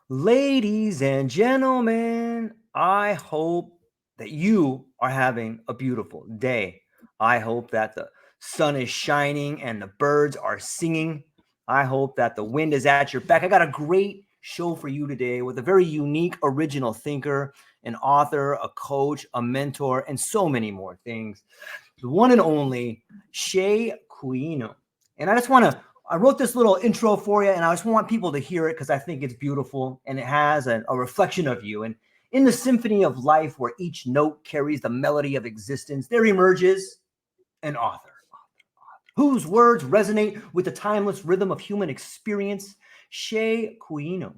Ladies and gentlemen, I hope that you are having a beautiful day. I hope that the sun is shining and the birds are singing. I hope that the wind is at your back. I got a great show for you today with a very unique, original thinker, an author, a coach, a mentor, and so many more things. The one and only Shay Quino. And I wrote this little intro for you, and I just want people to hear it because I think it's beautiful and it has a reflection of you. And in the symphony of life, where each note carries the melody of existence, there emerges an author whose words resonate with the timeless rhythm of human experience, Shay Quino.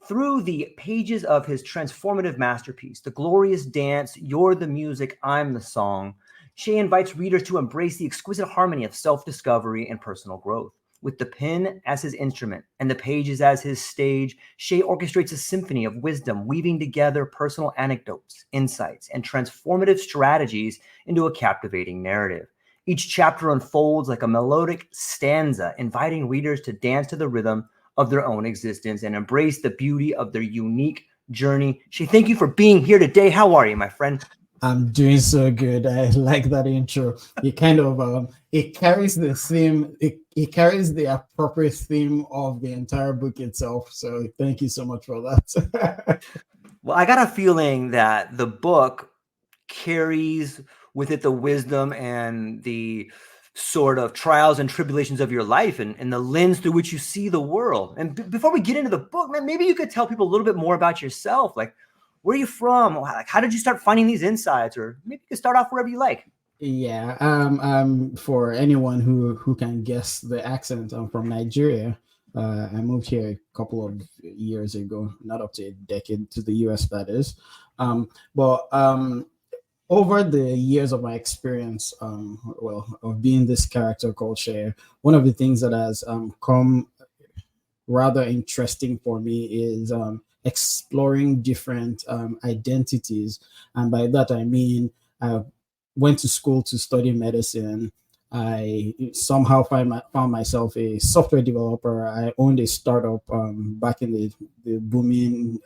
Through the pages of his transformative masterpiece, The Glorious Dance, You're the Music, I'm the Song, Shay invites readers to embrace the exquisite harmony of self-discovery and personal growth. With the pen as his instrument and the pages as his stage, Shay orchestrates a symphony of wisdom, weaving together personal anecdotes, insights, and transformative strategies into a captivating narrative. Each chapter unfolds like a melodic stanza, inviting readers to dance to the rhythm of their own existence and embrace the beauty of their unique journey. Shay, thank you for being here today. How are you, my friend? I'm doing so good. I like that intro. It kind of it carries the theme. It carries the appropriate theme of the entire book itself. So thank you so much for that. Well, I got a feeling that the book carries with it the wisdom and the sort of trials and tribulations of your life and the lens through which you see the world. And before we get into the book, man, maybe you could tell people a little bit more about yourself. Like, where are you from? How did you start finding these insights? Or maybe you could start off wherever you like. Yeah. For anyone who can guess the accent, I'm from Nigeria. I moved here a couple of years ago, not up to a decade, to the US, that is. But over the years of my experience, of being this character called Cher, one of the things that has come rather interesting for me is exploring different identities. And by that, I mean, I went to school to study medicine. I somehow found myself a software developer. I owned a startup back in the booming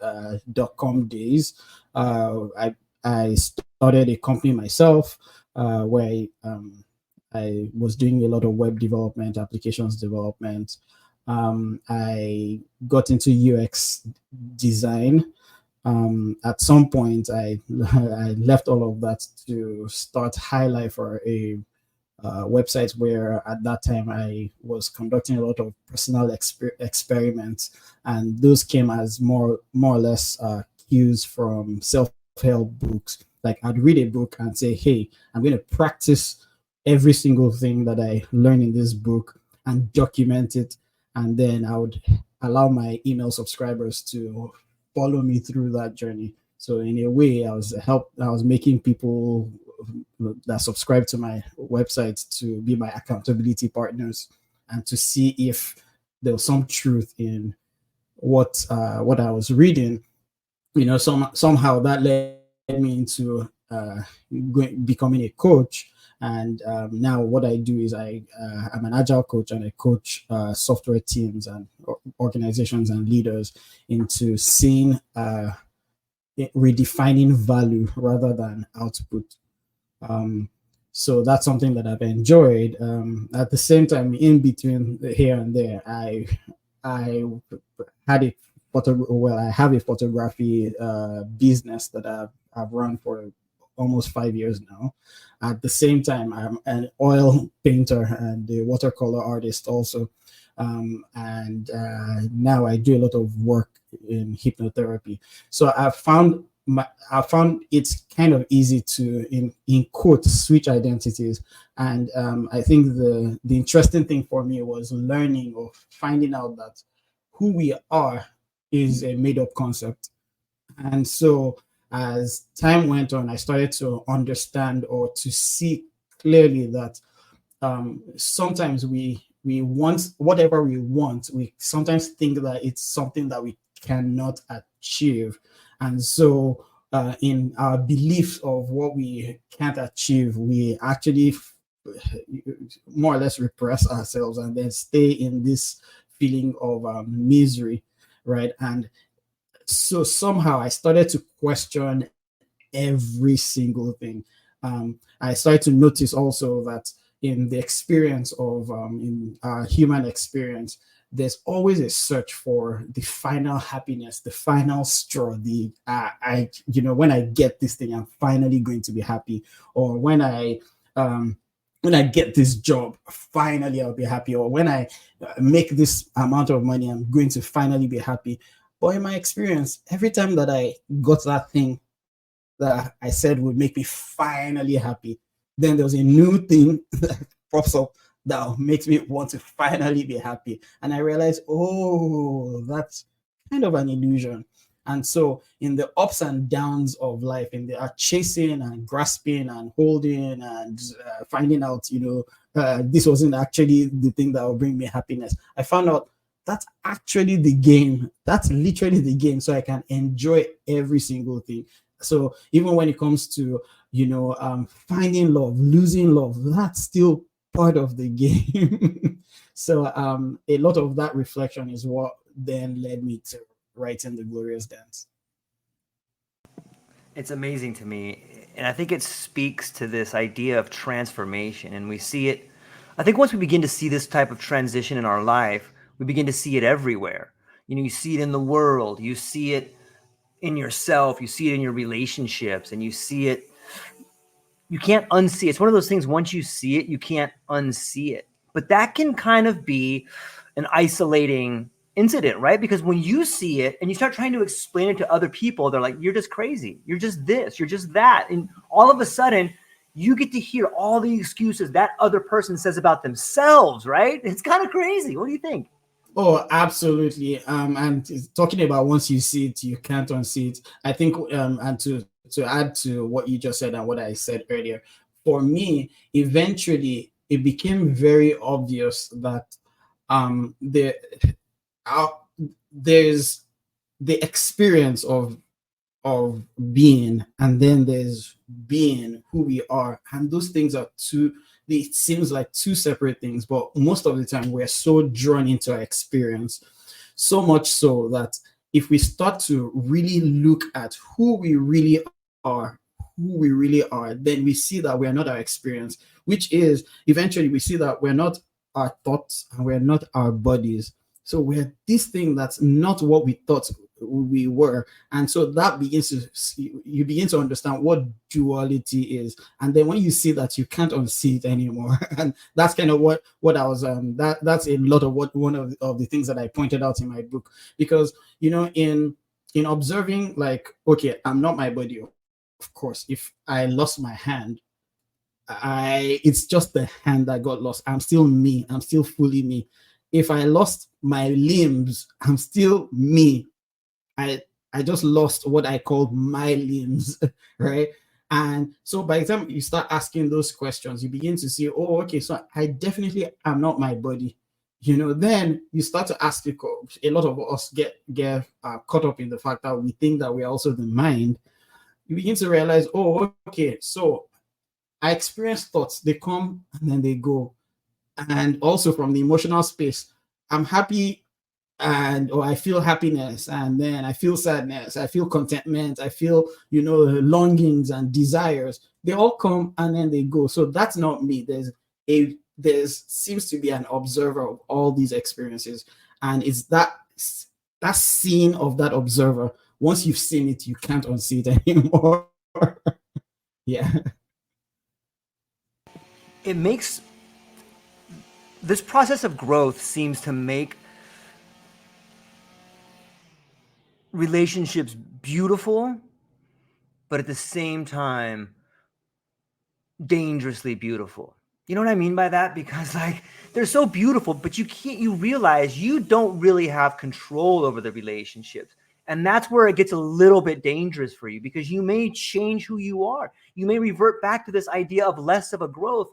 .com days. I started a company myself where I was doing a lot of web development, applications development. I got into UX design. At some point, I left all of that to start Highlight for a website where at that time I was conducting a lot of personal experiments, and those came as more or less cues from self-help books. Like I'd read a book and say, "Hey, I'm going to practice every single thing that I learned in this book and document it," and then I would allow my email subscribers to follow me through that journey. So in a way, I was making people that subscribe to my website to be my accountability partners and to see if there was some truth in what I was reading. Somehow that led me into becoming a coach. And now what I do is I'm an agile coach, and I coach software teams and organizations and leaders into seeing redefining value rather than output. Um, so that's something that I've enjoyed. At the same time, in between here and there, I had a I have a photography business that I've run for almost 5 years now. At the same time, I'm an oil painter and a watercolor artist also. And now I do a lot of work in hypnotherapy. So I found it's kind of easy to in quotes switch identities. And I think the interesting thing for me was learning or finding out that who we are is a made up concept. And so as time went on, I started to understand or to see clearly that sometimes we want whatever we want. We sometimes think that it's something that we cannot achieve, and so in our belief of what we can't achieve, we actually more or less repress ourselves and then stay in this feeling of misery, right? And So somehow I started to question every single thing. I started to notice also that in the experience of in human experience, there's always a search for the final happiness, the final straw. The I when I get this thing, I'm finally going to be happy, or um, when I get this job, finally I'll be happy, or when I make this amount of money, I'm going to finally be happy. But in my experience, every time that I got that thing that I said would make me finally happy, then there's a new thing that pops up that makes me want to finally be happy. And I realized, oh, that's kind of an illusion. And so, in the ups and downs of life, in the chasing and grasping and holding and finding out, this wasn't actually the thing that will bring me happiness, I found out that's actually the game. That's literally the game. So I can enjoy every single thing. So even when it comes to finding love, losing love, that's still part of the game. So a lot of that reflection is what then led me to writing The Glorious Dance. It's amazing to me. And I think it speaks to this idea of transformation. And we see it, I think once we begin to see this type of transition in our life, we begin to see it everywhere. You see it in the world, you see it in yourself, you see it in your relationships, and you see it, you can't unsee it. It's one of those things, once you see it, you can't unsee it. But that can kind of be an isolating incident, right? Because when you see it and you start trying to explain it to other people, they're like, you're just crazy. You're just this, you're just that. And all of a sudden, you get to hear all the excuses that other person says about themselves, right? It's kind of crazy. What do you think? Oh, absolutely. And talking about once you see it, you can't unsee it. I think, and to add to what you just said and what I said earlier, for me, eventually it became very obvious that the uh, there's the experience of being, and then there's being who we are, and those things are two, it seems like two separate things, but most of the time we're so drawn into our experience, so much so that if we start to really look at are who we really are, then we see that we're not our experience, which is eventually we see that we're not our thoughts and we're not our bodies. So we're this thing that's not what we thought we were. And so that begins to, you begin to understand what duality is. And then when you see that, you can't unsee it anymore. And that's kind of what I was that's a lot of what one of the things that I pointed out in my book. Because in observing, like, okay, I'm not my body. Of course, if I lost my hand, it's just the hand that got lost. I'm still me. I'm still fully me. If I lost my limbs, I'm still me. I just lost what I called my limbs, right? And so by the time you start asking those questions, you begin to see, oh, okay, so I definitely am not my body. Then you start to ask people. A lot of us get caught up in the fact that we think that we're also the mind. You begin to realize, oh, okay, so I experience thoughts, they come and then they go. And also from the emotional space, I'm happy or I feel happiness, and then I feel sadness, I feel contentment, I feel longings and desires. They all come and then they go. So that's not me. There's seems to be an observer of all these experiences, and it's that scene of that observer. Once you've seen it, you can't unsee it anymore. Yeah. It makes this process of growth seems to make relationships beautiful, but at the same time dangerously beautiful. You know what I mean by that? Because like they're so beautiful, but you realize you don't really have control over the relationships. And that's where it gets a little bit dangerous for you, because you may change who you are. You may revert back to this idea of less of a growth.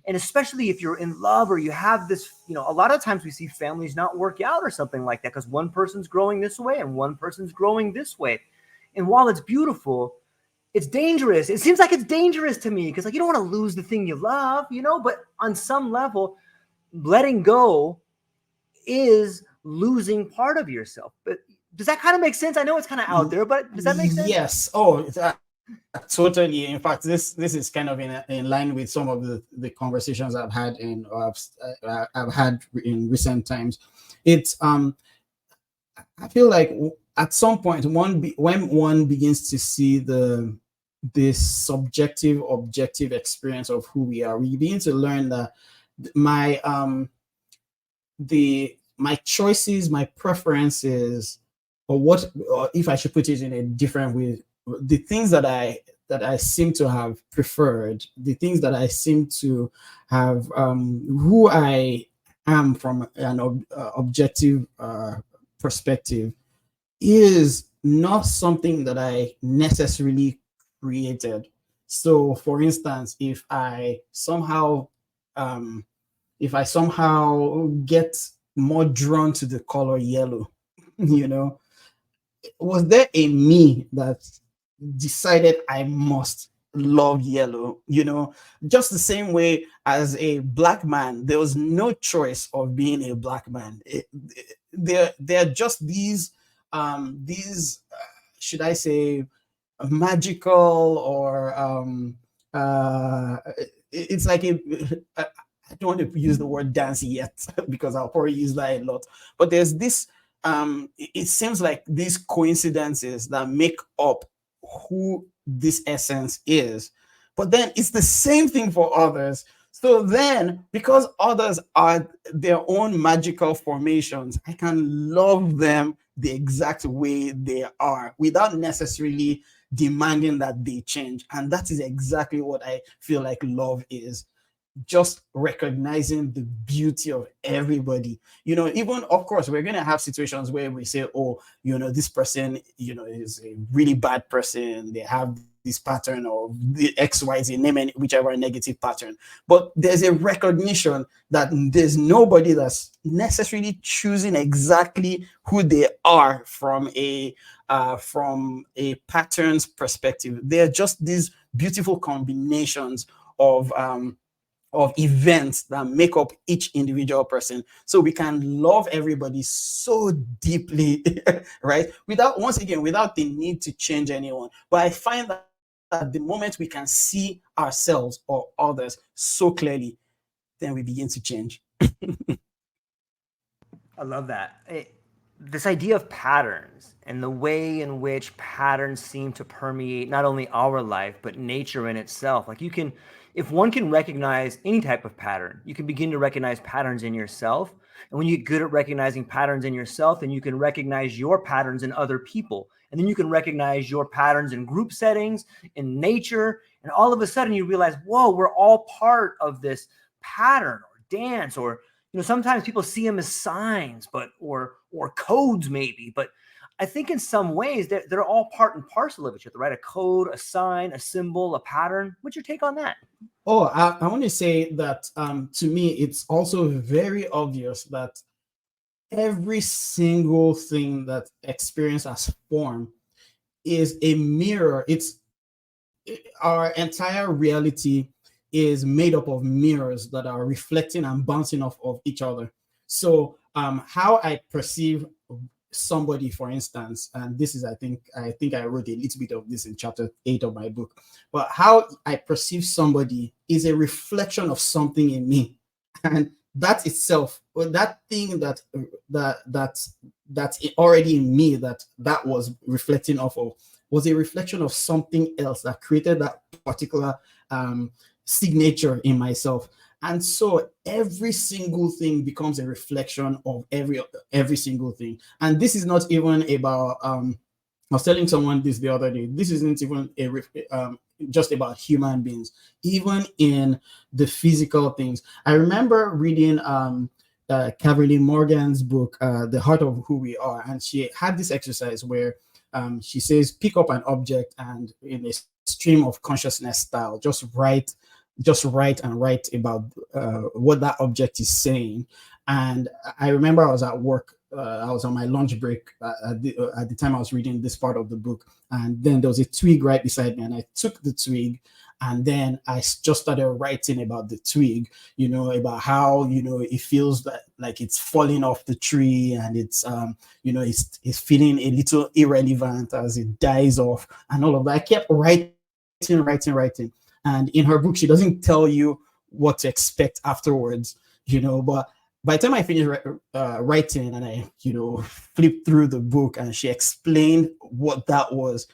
And especially if you're in love or you have this, a lot of times we see families not work out or something like that because one person's growing this way and one person's growing this way. And while it's beautiful, it's dangerous. It seems like it's dangerous to me because you don't want to lose the thing you love, but on some level, letting go is losing part of yourself. But Does that kind of make sense? I know it's kind of out there, but does that make sense? Yes. Oh, totally. In fact, this is kind of in line with some of the conversations I've had I've had in recent times. It's I feel like at some point, when one begins to see this subjective objective experience of who we are, we begin to learn that my my choices, my preferences, or if I should put it in a different way, the things that I seem to have preferred, the things that I seem to have, who I am from an objective perspective, is not something that I necessarily created. So, for instance, if I somehow get more drawn to the color yellow, was there a me that decided I must love yellow? Just the same way as a black man, there was no choice of being a black man. They're just these should I say, magical, or it's like I don't want to use the word dance yet because I'll probably use that a lot. But there's this, it seems like these coincidences that make up who this essence is. But then it's the same thing for others. So then, because others are their own magical formations, I can love them the exact way they are without necessarily demanding that they change. And that is exactly what I feel like love is. Just recognizing the beauty of everybody. Even, of course, we're going to have situations where we say, oh, this person, is a really bad person. They have this pattern of the XYZ, name any whichever negative pattern. But there's a recognition that there's nobody that's necessarily choosing exactly who they are from a patterns perspective. They're just these beautiful combinations of events that make up each individual person. So we can love everybody so deeply, right? Without the need to change anyone. But I find that the moment we can see ourselves or others so clearly, then we begin to change. I love that. This idea of patterns and the way in which patterns seem to permeate not only our life, but nature in itself. Like if one can recognize any type of pattern, you can begin to recognize patterns in yourself. And when you get good at recognizing patterns in yourself, then you can recognize your patterns in other people. And then you can recognize your patterns in group settings, in nature. And all of a sudden you realize, whoa, we're all part of this pattern or dance, or sometimes people see them as signs, or codes maybe. But I think in some ways they're all part and parcel of each other, right? A code, a sign, a symbol, a pattern. What's your take on that? Oh, I want to say that to me, it's also very obvious that every single thing that experience as form is a mirror. Our entire reality is made up of mirrors that are reflecting and bouncing off of each other. So how I perceive somebody, for instance, and this is, I think I wrote a little bit of this in chapter 8 of my book, but how I perceive somebody is a reflection of something in me. And that itself, or that thing that's already in me, that was reflecting off of, was a reflection of something else that created that particular signature in myself. And so every single thing becomes a reflection of every single thing. And this is not even about I was telling someone this the other day, this isn't even just about human beings, even in the physical things. I remember reading Caroline Morgan's book, The Heart of Who We Are, and she had this exercise where she says, pick up an object and in a stream of consciousness style, just write and write about what that object is saying. And I remember I was at work, I was on my lunch break at the time I was reading this part of the book, and then there was a twig right beside me, and I took the twig And then just started writing about the twig, about how, it feels like it's falling off the tree, and it's, it's feeling a little irrelevant as it dies off and all of that. I kept writing. And in her book, she doesn't tell you what to expect afterwards, but by the time I finished writing and I, flipped through the book and she explained what that was,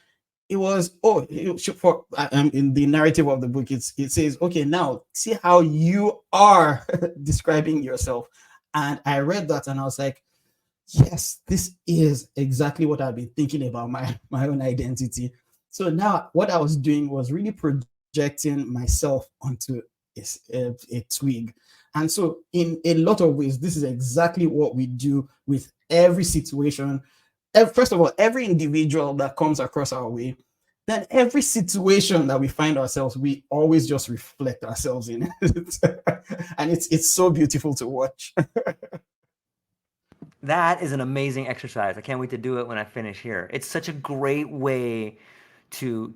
it was, in the narrative of the book, it says, okay, now see how you are describing yourself. And I read that and I was like, yes, this is exactly what I've been thinking about my own identity. So now what I was doing was really projecting myself onto a twig. And so in a lot of ways, this is exactly what we do with every situation. First of all, every individual that comes across our way, then every situation that we find ourselves, we always just reflect ourselves in it. And it's so beautiful to watch. That is an amazing exercise. I can't wait to do it when I finish here. It's such a great way to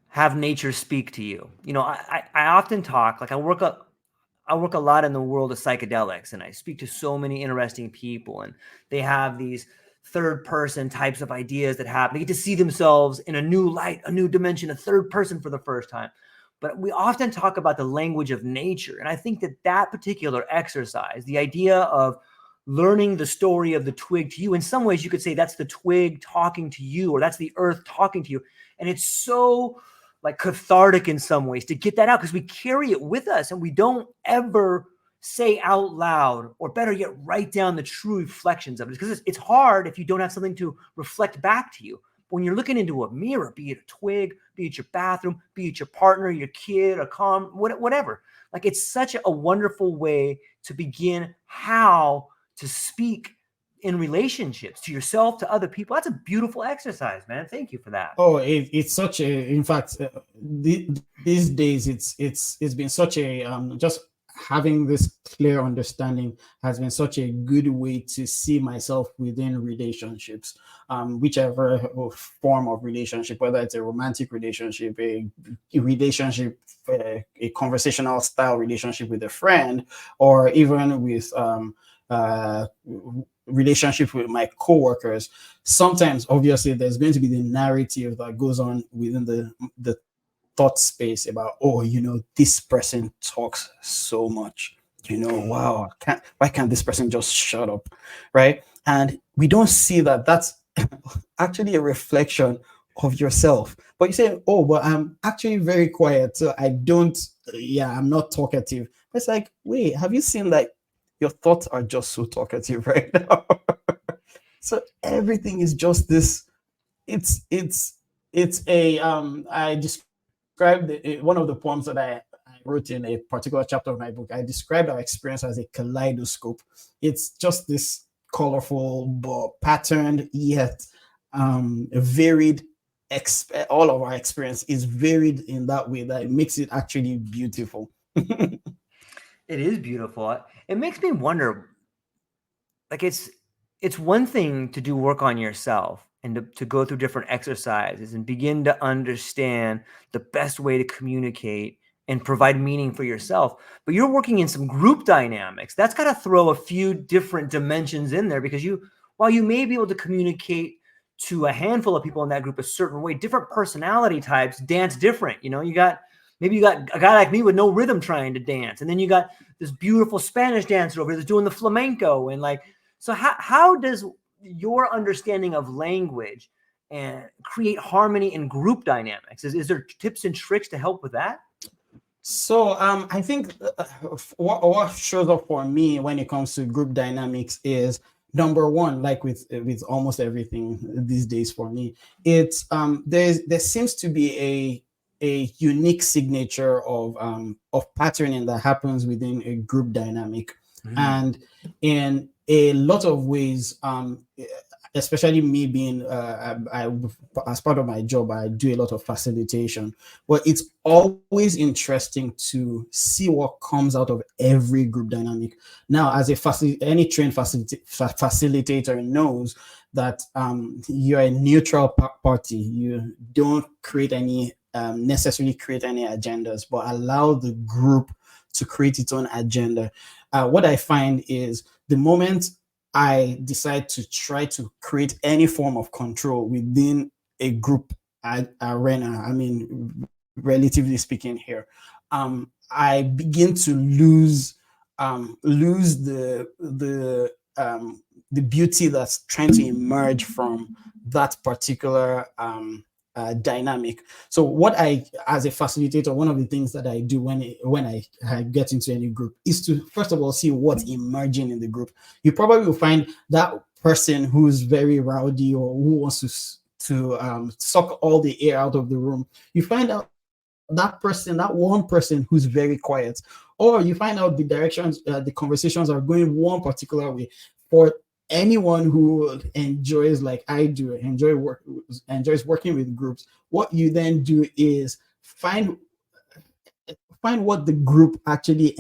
have nature speak to you. I often talk, like I work a lot in the world of psychedelics, and I speak to so many interesting people, and they have these third person types of ideas that happen. They get to see themselves in a new light, a new dimension, a third person for the first time. But we often talk about the language of nature. And I think that particular exercise, the idea of learning the story of the twig to you, in some ways you could say that's the twig talking to you, or that's the earth talking to you. And it's so like cathartic in some ways to get that out, because we carry it with us and we don't ever say out loud, or better yet, write down the true reflections of it. Because it's hard if you don't have something to reflect back to you. When you're looking into a mirror, be it a twig, be it your bathroom, be it your partner, your kid, a whatever. Like, it's such a wonderful way to begin how to speak in relationships to yourself, to other people. That's a beautiful exercise, man. Thank you for that. Oh, it's such a, in fact, these days, it's been such a, just having this clear understanding has been such a good way to see myself within relationships, whichever form of relationship, whether it's a romantic relationship, a relationship, a conversational style relationship with a friend, or even with relationship with my coworkers. Sometimes, obviously, there's going to be the narrative that goes on within the thought space about, oh, this person talks so much, wow, why can't this person just shut up, right? And we don't see that that's actually a reflection of yourself. But you say, oh, but I'm actually very quiet, so I'm not talkative. It's like, wait, have you seen that your thoughts are just so talkative right now? So everything is just this. It's a I described one of the poems that I wrote in a particular chapter of my book. I described our experience as a kaleidoscope. It's just this colorful but patterned yet varied. All of our experience is varied in that way that it makes it actually beautiful. It is beautiful. It makes me wonder, like, it's one thing to do work on yourself and to go through different exercises and begin to understand the best way to communicate and provide meaning for yourself. But you're working in some group dynamics. That's got to throw a few different dimensions in there, because while you may be able to communicate to a handful of people in that group a certain way, different personality types dance different. Maybe you got a guy like me with no rhythm trying to dance. And then you got this beautiful Spanish dancer over here that's doing the flamenco. And so how does your understanding of language and create harmony in group dynamics? Is there tips and tricks to help with that? So I think what shows up for me when it comes to group dynamics is, number one, like with almost everything these days for me, it's there seems to be a unique signature of patterning that happens within a group dynamic. Mm-hmm. And in a lot of ways, especially me being, as part of my job, I do a lot of facilitation. But it's always interesting to see what comes out of every group dynamic. Now, as any trained facilitator knows that you're a neutral party. You don't create any necessarily create any agendas, but allow the group to create its own agenda. What I find is the moment I decide to try to create any form of control within a group arena, I mean, relatively speaking here, I begin to lose the beauty that's trying to emerge from that particular dynamic. So what I, as a facilitator, one of the things that I do when I get into any group is to first of all see what's emerging in the group. You probably will find that person who's very rowdy or who wants to suck all the air out of the room. You find out that person, that one person who's very quiet, or you find out the directions, the conversations are going one particular way. For anyone who enjoys, like I do, enjoys working with groups, what you then do is find what the group actually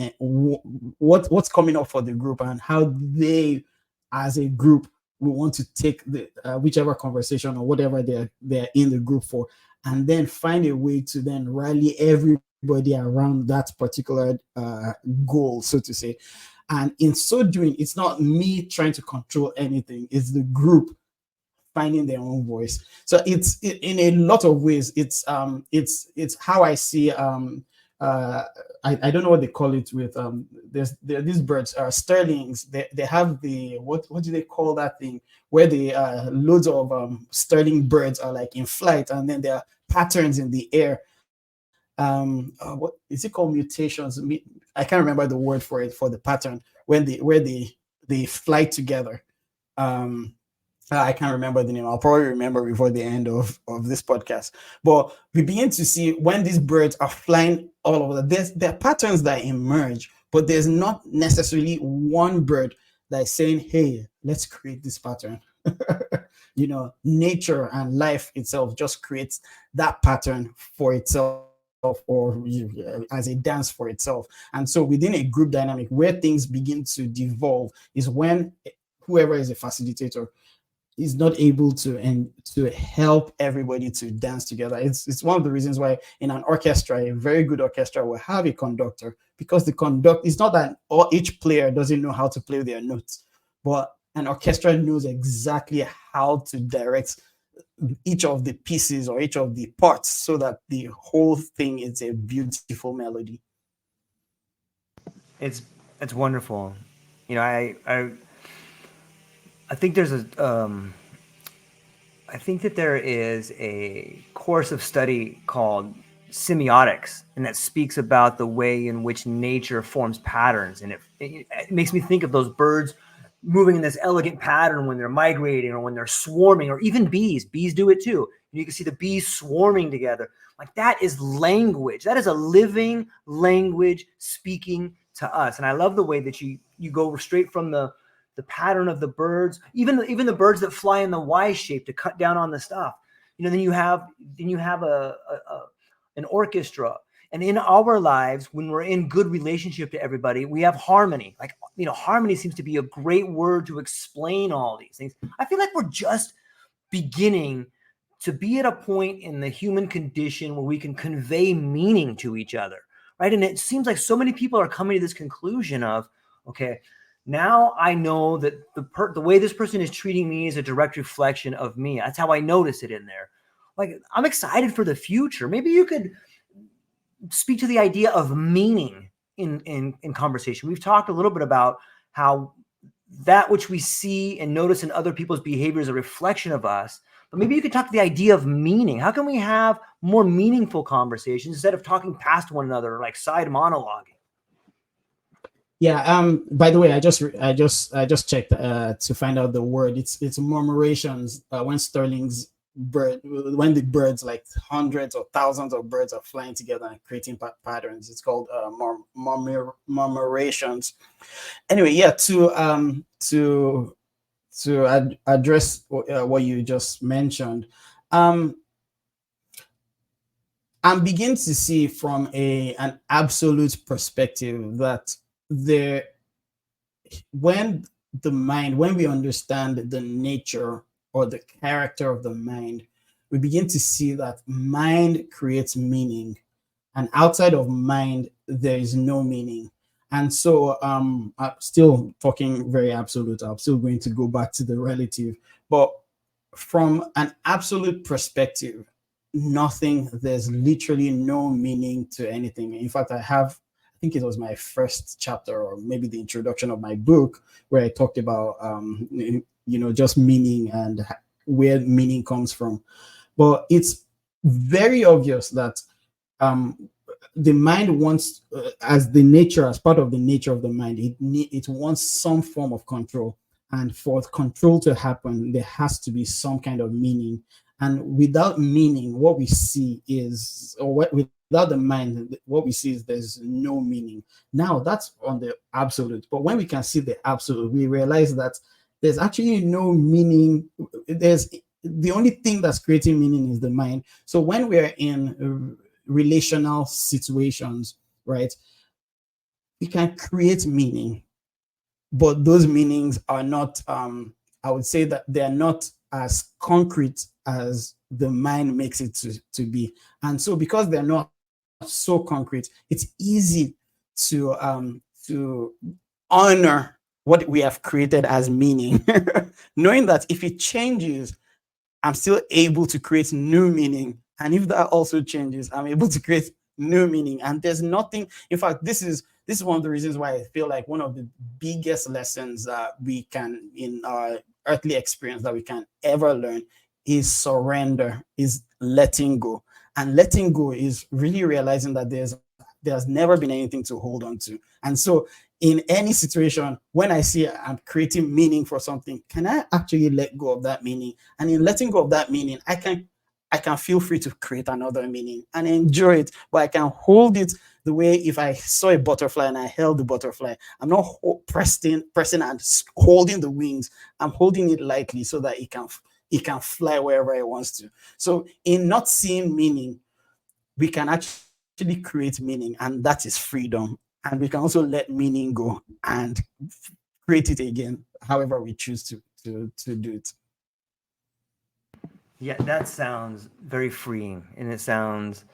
what's coming up for the group and how they, as a group, will want to take the whichever conversation or whatever they're in the group for, and then find a way to then rally everybody around that particular goal, so to say. And in so doing, it's not me trying to control anything, it's the group finding their own voice. So it's in a lot of ways, it's how I see I don't know what they call it with there are these birds, sterlings. They have the what do they call that thing where the loads of sterling birds are like in flight, and then there are patterns in the air. What is it called? Mutations. I can't remember the word for it, for the pattern when they fly together. I can't remember the name. I'll probably remember before the end of this podcast. But we begin to see when these birds are flying all over, there are patterns that emerge, but there's not necessarily one bird that is saying, hey, let's create this pattern. Nature and life itself just creates that pattern for itself, or as a dance for itself. And so within a group dynamic, where things begin to devolve is when whoever is a facilitator is not able to help everybody to dance together. It's one of the reasons why in an orchestra, a very good orchestra will have a conductor, because it's not that each player doesn't know how to play their notes, but an orchestra knows exactly how to direct each of the pieces or each of the parts so that the whole thing is a beautiful melody. It's wonderful. I think there's I think that there is a course of study called semiotics, and that speaks about the way in which nature forms patterns. And it makes me think of those birds moving in this elegant pattern when they're migrating or when they're swarming, or even bees. Bees do it too. You can see the bees swarming together. Like, that is language. That is a living language speaking to us. And I love the way that you go straight from the pattern of the birds, even the birds that fly in the Y shape to cut down on the stuff. Then you have an orchestra. And in our lives, when we're in good relationship to everybody, we have harmony. Like, harmony seems to be a great word to explain all these things. I feel like we're just beginning to be at a point in the human condition where we can convey meaning to each other, right? And it seems like so many people are coming to this conclusion of, okay, now I know that the way this person is treating me is a direct reflection of me. That's how I notice it in there. Like, I'm excited for the future. Maybe you could speak to the idea of meaning in conversation. We've talked a little bit about how that which we see and notice in other people's behavior is a reflection of us. But maybe you could talk to the idea of meaning. How can we have more meaningful conversations instead of talking past one another, like side monologuing? Yeah. By the way, I just checked to find out the word. It's murmurations. When the birds, like hundreds or thousands of birds, are flying together and creating patterns, it's called murmurations. Anyway, yeah. To address what you just mentioned, I'm beginning to see from an absolute perspective that when we understand the nature or the character of the mind, we begin to see that mind creates meaning, and outside of mind there is no meaning. And so I'm still talking very absolute. I'm still going to go back to the relative, but from an absolute perspective, there's literally no meaning to anything. In fact, I think it was my first chapter or maybe the introduction of my book where I talked about just meaning and where meaning comes from. But it's very obvious that um, the mind wants, as part of the nature of the mind, it wants some form of control. And for control to happen, there has to be some kind of meaning. And without meaning, what we see is, without the mind, what we see is there's no meaning. Now, that's on the absolute. But when we can see the absolute, we realize that there's actually no meaning. There's the only thing that's creating meaning is the mind. So when we're in relational situations, right, we can create meaning, but those meanings are not, I would say that they're not as concrete as the mind makes it to be. And so because they're not so concrete, it's easy to honor what we have created as meaning, knowing that if it changes, I'm still able to create new meaning. And if that also changes, I'm able to create new meaning. And there's nothing, in fact, this is one of the reasons why I feel like one of the biggest lessons that we can, in our earthly experience, that we can ever learn is surrender, is letting go. And letting go is really realizing that there's never been anything to hold on to. And so in any situation, when I see I'm creating meaning for something, can I actually let go of that meaning? And in letting go of that meaning, I can feel free to create another meaning and enjoy it, but I can hold it the way if I saw a butterfly and I held the butterfly, I'm not pressing and holding the wings. I'm holding it lightly so that it can fly wherever it wants to. So in not seeing meaning, we can actually create meaning, and that is freedom. And we can also let meaning go and create it again, however we choose to do it. Yeah, that sounds very freeing, and it sounds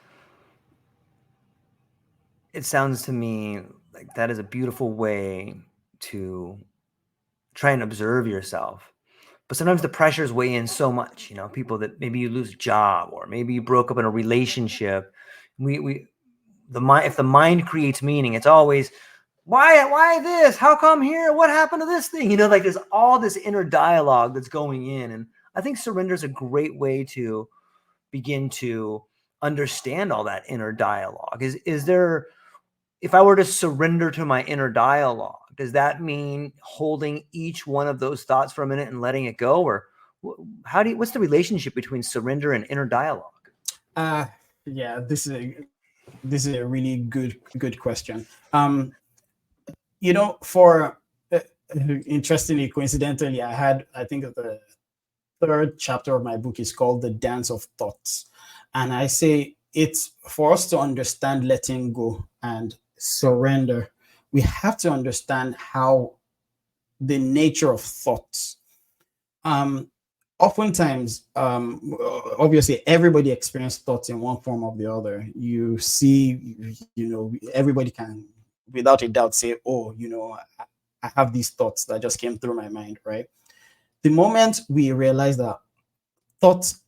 to me like that is a beautiful way to try and observe yourself. But sometimes the pressures weigh in so much, people that maybe you lose a job or maybe you broke up in a relationship. If the mind creates meaning, it's always, why this? How come here? What happened to this thing? Like there's all this inner dialogue that's going in. And I think surrender is a great way to begin to understand all that inner dialogue. Is there, if I were to surrender to my inner dialogue, does that mean holding each one of those thoughts for a minute and letting it go? Or what's the relationship between surrender and inner dialogue? Yeah, this is a really good question. For interestingly, coincidentally, I think the third chapter of my book is called The Dance of Thoughts. And I say it's for us to understand letting go and surrender, we have to understand how the nature of thoughts. Oftentimes, obviously, everybody experiences thoughts in one form or the other. You see, everybody can, without a doubt, say, "Oh, I have these thoughts that just came through my mind," right? The moment we realize that thoughts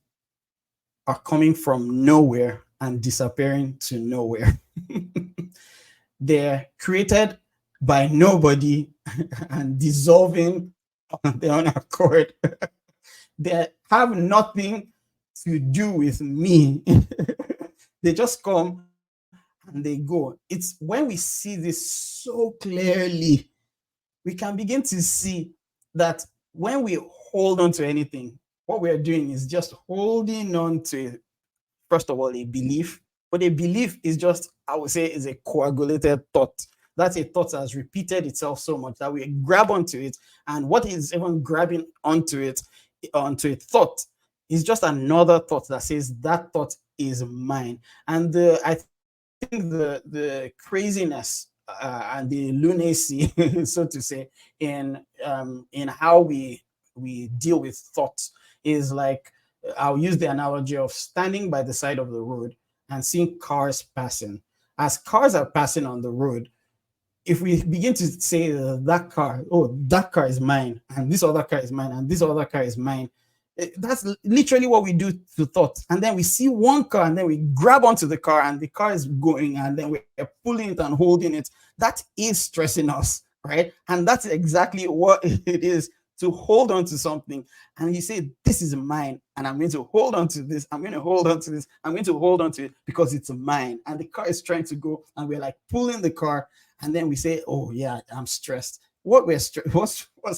are coming from nowhere and disappearing to nowhere, they're created by nobody and dissolving on their own accord. They have nothing to do with me. They just come and they go. It's when we see this so clearly, we can begin to see that when we hold on to anything, what we're doing is just holding on to, first of all, a belief. But a belief is just, I would say, is a coagulated thought. That's a thought that has repeated itself so much that we grab onto it. And what is even grabbing onto a thought, is just another thought that says that thought is mine. And I think the craziness and the lunacy, so to say, in how we deal with thoughts is like I'll use the analogy of standing by the side of the road and seeing cars passing. As cars are passing on the road, if we begin to say that car, oh, that car is mine, and this other car is mine, and this other car is mine, that's literally what we do to thoughts. And then we see one car, and then we grab onto the car, and the car is going, and then we're pulling it and holding it. That is stressing us, right? And that's exactly what it is to hold on to something. And you say, this is mine, and I'm going to hold on to this. I'm going to hold on to this. I'm going to hold on to it because it's mine. And the car is trying to go, and we're like pulling the car. And then we say, oh, yeah, I'm stressed. What's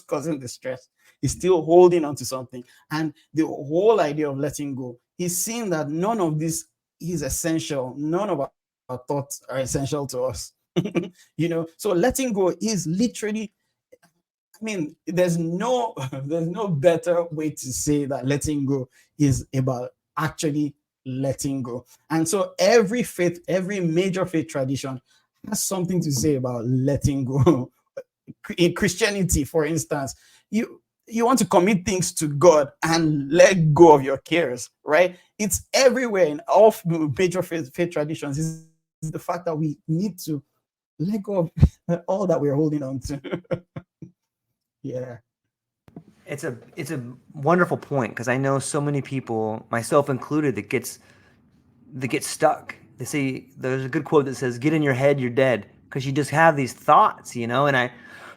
causing the stress is still holding on to something. And the whole idea of letting go is seeing that none of this is essential. None of our thoughts are essential to us. So letting go is literally, I mean, there's no better way to say that letting go is about actually letting go. And so every major faith tradition has something to say about letting go. In Christianity, for instance, you want to commit things to God and let go of your cares, right? It's everywhere in all major faith traditions. Is the fact that we need to let go of all that we're holding on to. Yeah. It's a wonderful point, because I know so many people, myself included, that get stuck. They say, there's a good quote that says, "Get in your head, you're dead," because you just have these thoughts,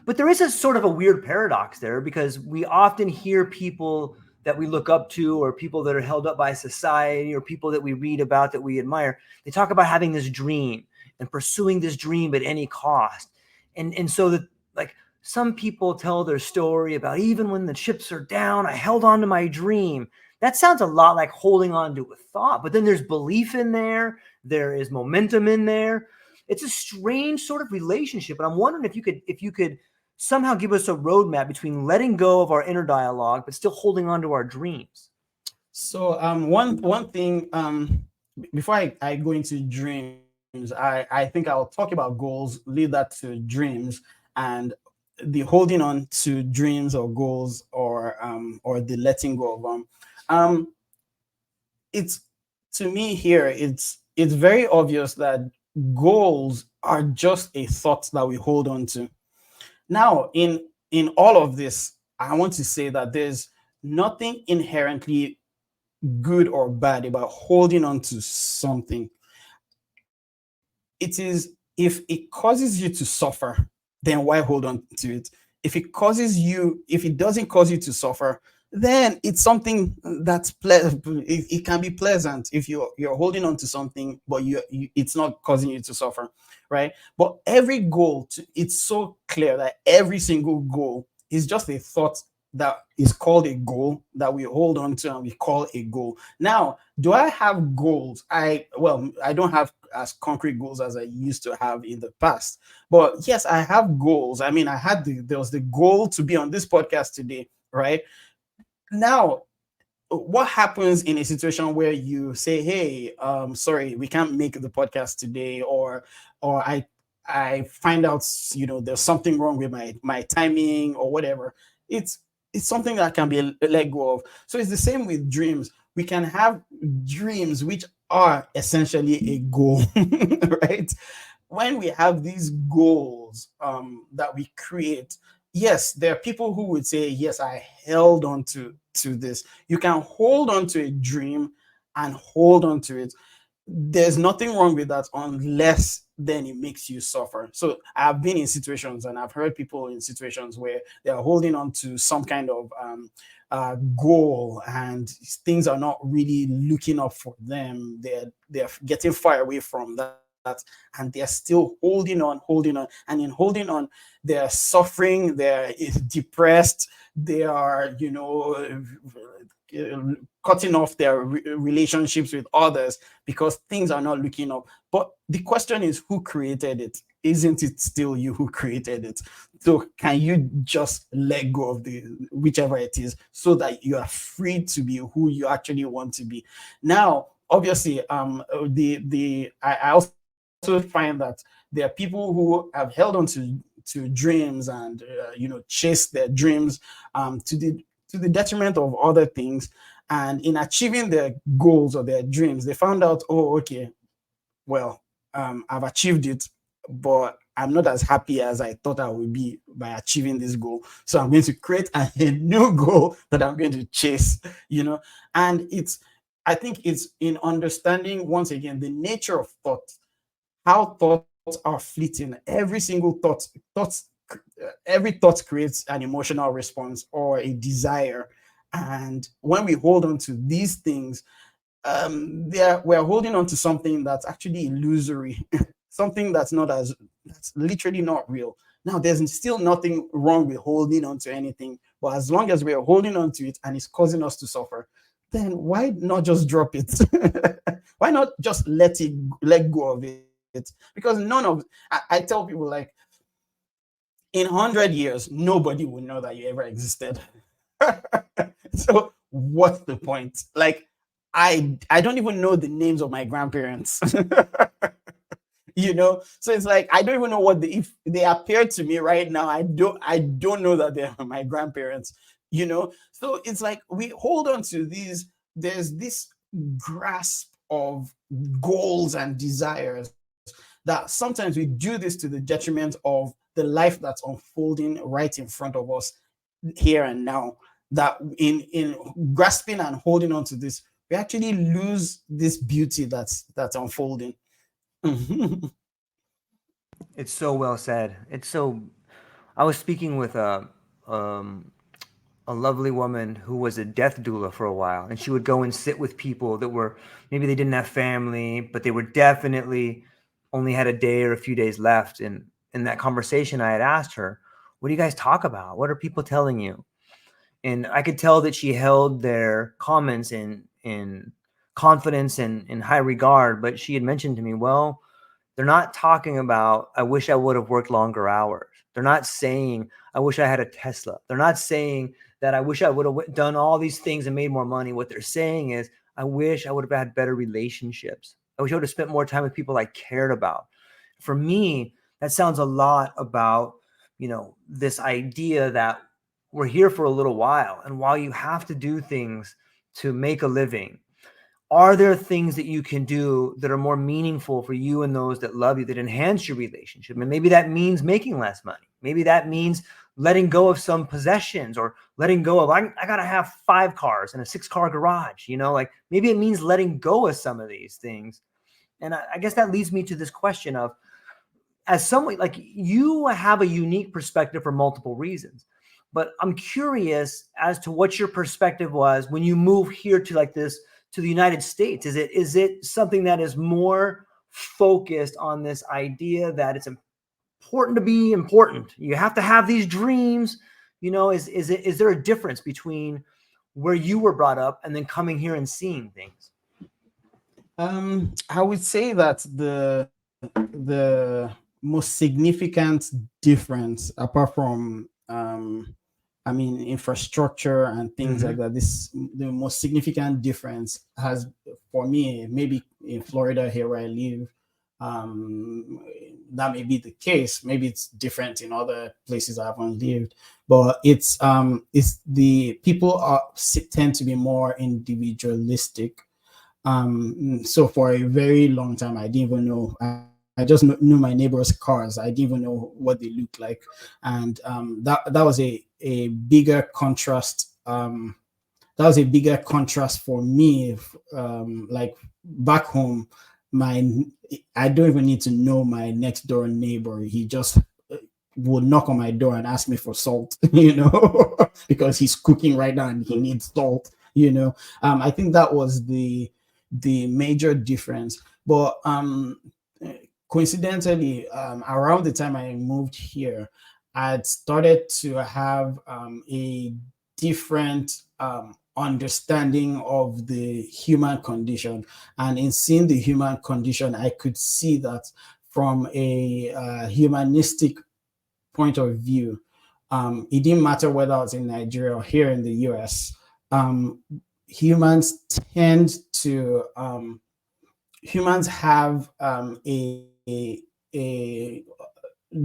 but there is a sort of a weird paradox there, because we often hear people that we look up to, or people that are held up by society, or people that we read about that we admire. They talk about having this dream and pursuing this dream at any cost. And so that, like, some people tell their story about, even when the chips are down, I held on to my dream. That sounds a lot like holding on to a thought, but then there's belief in there. There is momentum in there. It's a strange sort of relationship. And I'm wondering if you could somehow give us a roadmap between letting go of our inner dialogue, but still holding on to our dreams. So one thing, before I go into dreams, I think I'll talk about goals, lead that to dreams, and the holding on to dreams or goals, or the letting go of them. It's, to me here, it's very obvious that goals are just a thought that we hold on to. Now, in all of this, I want to say that there's nothing inherently good or bad about holding on to something. It is, if it causes you to suffer, then why hold on to it? If it doesn't cause you to suffer, then it's something that's pleasant. It can be pleasant if you're holding on to something, but it's not causing you to suffer, right? But every goal, it's so clear that every single goal is just a thought that is called a goal that we hold on to and we call a goal. Now, do I have goals? I don't have as concrete goals as I used to have in the past, but yes, I have goals. I mean, there was the goal to be on this podcast today, right? Now, what happens in a situation where you say, hey, sorry, we can't make the podcast today, or I find out, there's something wrong with my timing or whatever. It's something that can be let go of. So it's the same with dreams. We can have dreams which are essentially a goal, right? When we have these goals that we create, yes, there are people who would say, yes, I held on to this. You can hold on to a dream and hold on to it. There's nothing wrong with that, unless then it makes you suffer. So I've been in situations, and I've heard people in situations where they're holding on to some kind of goal, and things are not really looking up for them. They're getting far away from that, and they're still holding on. And in holding on, they're suffering, they're depressed, they are, cutting off their relationships with others because things are not looking up. But the question is, who created it? Isn't it still you who created it? So can you just let go of whichever it is, so that you are free to be who you actually want to be? Now, obviously, I also find that there are people who have held on to dreams and chase their dreams to the detriment of other things. And in achieving their goals or their dreams, they found out, oh, okay, well, I've achieved it, but I'm not as happy as I thought I would be by achieving this goal. So I'm going to create a new goal that I'm going to chase, you know. And I think it's in understanding, once again, the nature of thought, how thoughts are fleeting. Every single every thought creates an emotional response or a desire. And when we hold on to these things, we're holding on to something that's actually illusory, something that's literally not real. Now, there's still nothing wrong with holding on to anything, but as long as we're holding on to it and it's causing us to suffer, then why not just drop it? Why not just let go of it? Because I tell people, like, in 100 years, nobody will know that you ever existed. So what's the point? Like, I don't even know the names of my grandparents. So it's like, I don't even know if they appear to me right now, I don't know that they're my grandparents. So it's like we hold on to these. There's this grasp of goals and desires that sometimes we do this to the detriment of the life that's unfolding right in front of us here and now. That in grasping and holding on to this, we actually lose this beauty that's unfolding. It's so well said. I was speaking with um, a lovely woman who was a death doula for a while, and she would go and sit with people that were, maybe they didn't have family, but they were definitely only had a day or a few days left. And in that conversation, I had asked her, what do you guys talk about? What are people telling you? And I could tell that she held their comments in confidence and in high regard, but she had mentioned to me, well, they're not talking about, I wish I would have worked longer hours. They're not saying, I wish I had a Tesla. They're not saying that I wish I would have done all these things and made more money. What they're saying is, I wish I would have had better relationships. I wish I would have spent more time with people I cared about. For me, that sounds a lot about, this idea that we're here for a little while. And while you have to do things to make a living, are there things that you can do that are more meaningful for you and those that love you, that enhance your relationship? And maybe that means making less money. Maybe that means letting go of some possessions, or letting go of, I got to have 5 cars and a 6-car garage, like maybe it means letting go of some of these things. And I guess that leads me to this question of, as someone like you have a unique perspective for multiple reasons, but I'm curious as to what your perspective was when you move here to the United States. Is it something that is more focused on this idea that it's important to be important? You have to have these dreams, is there a difference between where you were brought up and then coming here and seeing things? I would say that the most significant difference, apart from infrastructure and things like that, the most significant difference has, for me, maybe in Florida here where I live, that may be the case. Maybe it's different in other places I haven't lived, but it's the people tend to be more individualistic. So for a very long time, I didn't even know. I just knew my neighbors' cars. I didn't even know what they looked like, and that was a bigger contrast. That was a bigger contrast for me. Like back home, I don't even need to know my next door neighbor. He just would knock on my door and ask me for salt, because he's cooking right now and he needs salt. I think that was the major difference. But coincidentally, around the time I moved here, I'd started to have a different understanding of the human condition. And in seeing the human condition, I could see that from a humanistic point of view. It didn't matter whether I was in Nigeria or here in the US. Humans have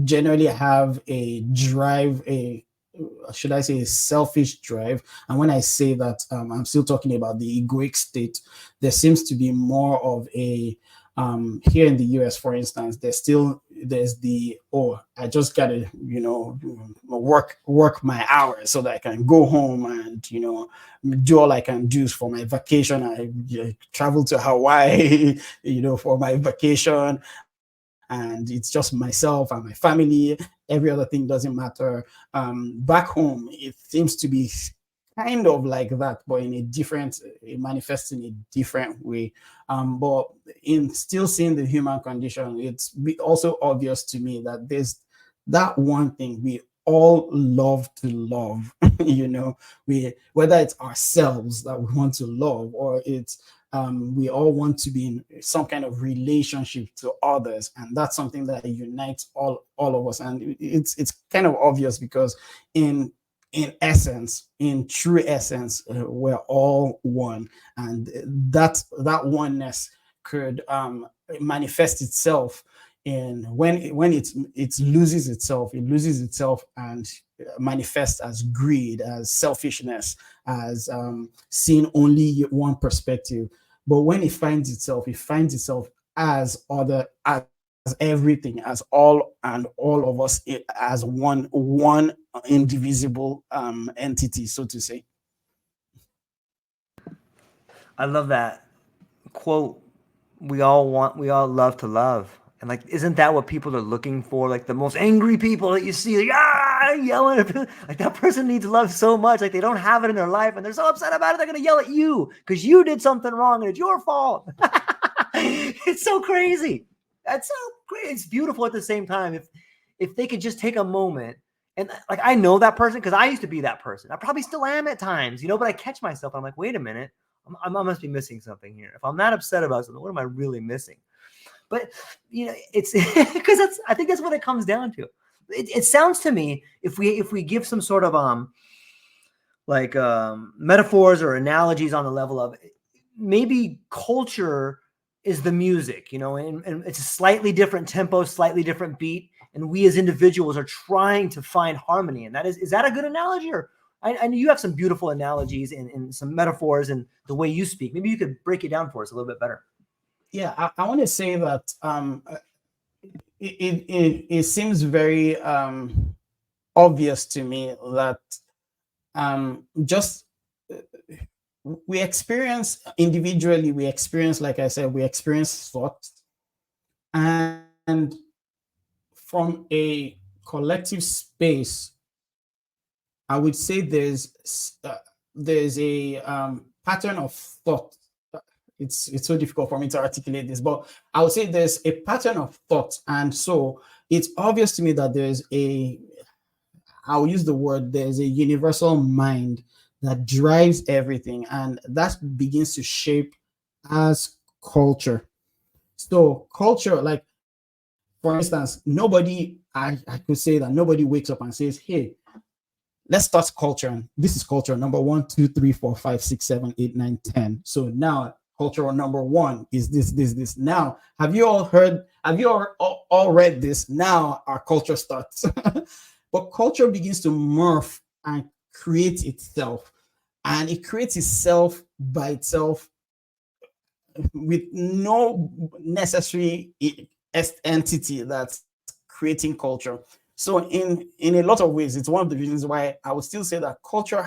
generally have a drive, should I say, a selfish drive. And when I say that, I'm still talking about the egoic state. There seems to be more of a here in the US, for instance, there's the, oh, I just gotta, work my hours so that I can go home and do all I can do for my vacation. Travel to Hawaii, for my vacation, and it's just myself and my family. Every other thing doesn't matter. Back home, it seems to be kind of like that, but in a different, it manifests in a different way. But in still seeing the human condition, it's also obvious to me that there's that one thing we all love to love. We, whether it's ourselves that we want to love, or it's we all want to be in some kind of relationship to others, and that's something that unites all of us. And it's kind of obvious because in essence, in true essence, we're all one, and that oneness could manifest itself in when it loses itself. It loses itself and manifests as greed, as selfishness, as seeing only one perspective. But when it finds itself as other, as everything, as all, and all of us as one indivisible entity, so to say. I love that quote. We all love to love. And like, isn't that what people are looking for? Like the most angry people that you see, like, yelling, like that person needs love so much, like they don't have it in their life, and they're so upset about it. They're gonna yell at you because you did something wrong and it's your fault. It's so crazy. That's so great. It's beautiful at the same time. If they could just take a moment, and like I know that person because I used to be that person. I probably still am at times, but I catch myself. I'm like, wait a minute, I must be missing something here. If I'm not upset about something, what am I really missing? But it's because I think that's what it comes down to. It sounds to me, if we give some sort of metaphors or analogies on the level of maybe culture is the music, and it's a slightly different tempo, slightly different beat, and we as individuals are trying to find harmony. And is that a good analogy? Or I know you have some beautiful analogies and some metaphors and the way you speak. Maybe you could break it down for us a little bit better. Yeah, I want to say that it seems very obvious to me that just we experience individually, like I said, we experience thought, and from a collective space, I would say there's a pattern of thought. It's so difficult for me to articulate this, but I would say there's a pattern of thought, and so it's obvious to me that I'll use the word, there's a universal mind that drives everything, and that begins to shape as culture. So culture, like for instance, I could say that nobody wakes up and says, hey, let's start culture. And this is culture number 1, 2, 3, 4, 5, 6, 7, 8, 9, 10. So now cultural number 1 is this. Now, have you all read this? Now our culture starts. But culture begins to morph and create itself. And it creates itself by itself with no necessary entity that's creating culture. So in a lot of ways, it's one of the reasons why I would still say that culture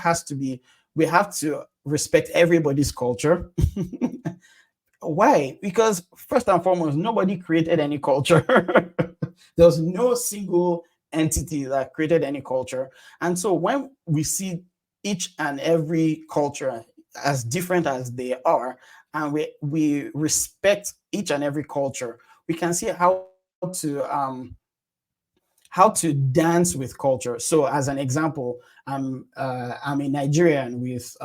we have to respect everybody's culture. Why? Because first and foremost, nobody created any culture. There's no single entity that created any culture. And so when we see each and every culture as different as they are, and we respect each and every culture, we can see how to dance with culture. So as an example, I'm a Nigerian with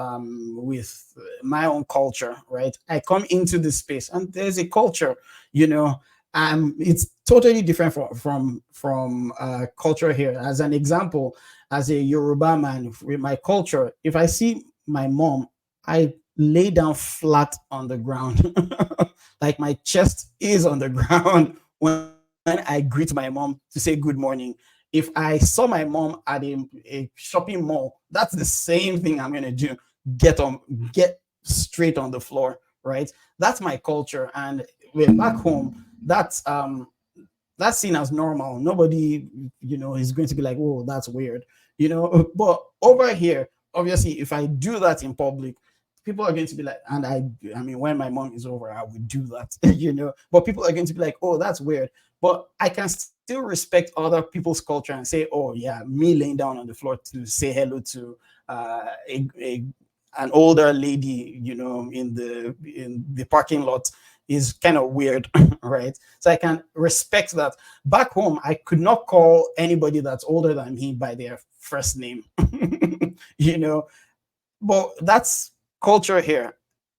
my own culture, right? I come into this space and there's a culture, it's totally different from culture here. As an example, as a Yoruba man with my culture, if I see my mom, I lay down flat on the ground, like my chest is on the ground when I greet my mom to say good morning. if I saw my mom at a shopping mall, that's the same thing I'm gonna do. Get straight on the floor, right? That's my culture. And when back home, that's seen as normal. Nobody, is going to be like, "Oh, that's weird," But over here, obviously, if I do that in public, people are going to be like, and I mean, when my mom is over, I would do that, But people are going to be like, "Oh, that's weird." But I can still respect other people's culture and say, "Oh, yeah, me laying down on the floor to say hello to an older lady, in the parking lot is kind of weird," right? So I can respect that. Back home, I could not call anybody that's older than me by their first name, you know. But that's culture here,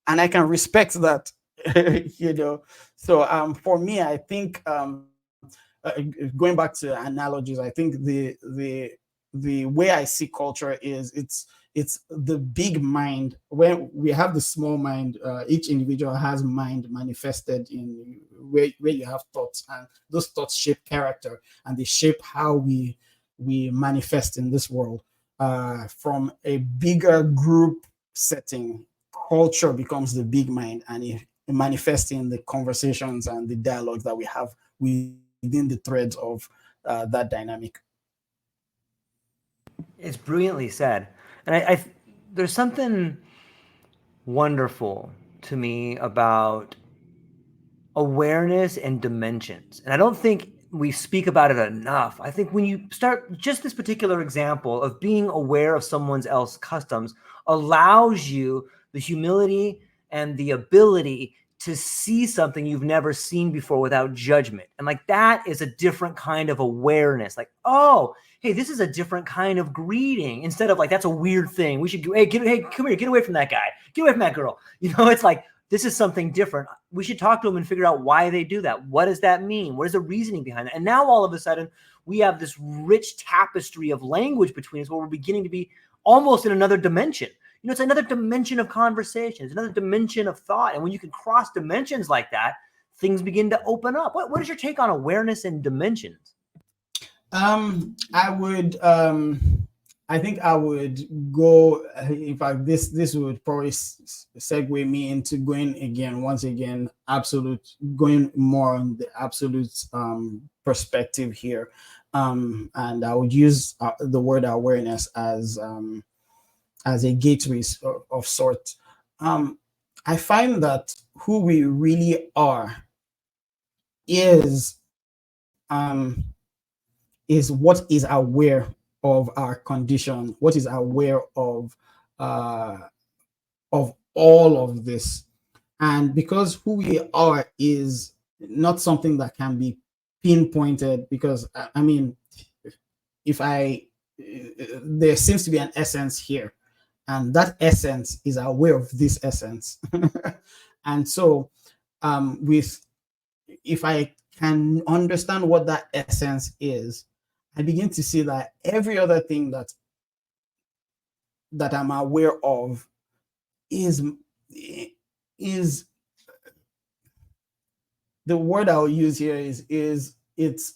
and I can respect that, So for me, I think going back to analogies, I think the way I see culture is it's the big mind. When we have the small mind, each individual has mind manifested in where you have thoughts, and those thoughts shape character, and they shape how we manifest in this world. From a bigger group setting, culture becomes the big mind, and it manifests in the conversations and the dialogue that we have within the threads of that dynamic. It's brilliantly said. And there's something wonderful to me about awareness and dimensions. And I don't think we speak about it enough. I think when you start just this particular example of being aware of someone else's customs allows you the humility and the ability to see something you've never seen before without judgment. And like that is a different kind of awareness. Like, oh, hey, this is a different kind of greeting, instead of like, that's a weird thing. We should, hey, come here, get away from that guy. Get away from that girl. It's like, this is something different. We should talk to them and figure out why they do that. What does that mean? What is the reasoning behind it? And now all of a sudden we have this rich tapestry of language between us where we're beginning to be almost in another dimension. It's another dimension of conversation. It's another dimension of thought. And when you can cross dimensions like that, things begin to open up. What is your take on awareness and dimensions? I would, I think I would go. In fact, this would probably segue me into once again, going more on the absolute perspective here, and I would use the word awareness as a gateway of sorts. I find that who we really are is what is aware of our condition, what is aware of all of this. And because who we are is not something that can be pinpointed, because I mean, if I there seems to be an essence here, and that essence is aware of this essence. And so with if I can understand what that essence is, I begin to see that every other thing that I'm aware of is the word I'll use here is it's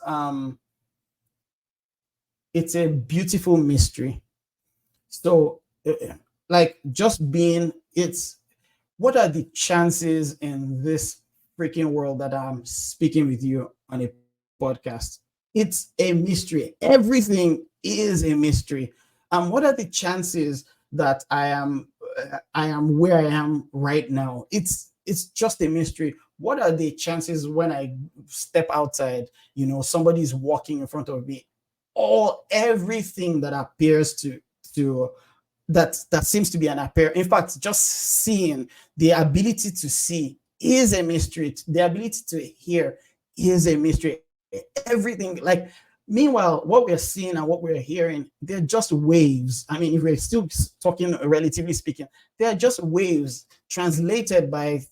a beautiful mystery. So like just being, it's what are the chances in this freaking world that I'm speaking with you on a podcast? It's a mystery. Everything is a mystery. What are the chances that I am where I am right now? It's just a mystery. What are the chances when I step outside, somebody's walking in front of me? Everything that appears to that seems to be an appear. In fact, just seeing, the ability to see is a mystery. The ability to hear is a mystery. Everything, like, meanwhile, what we're seeing and what we're hearing, they're just waves. I mean, if we're still talking relatively speaking, they're just waves translated by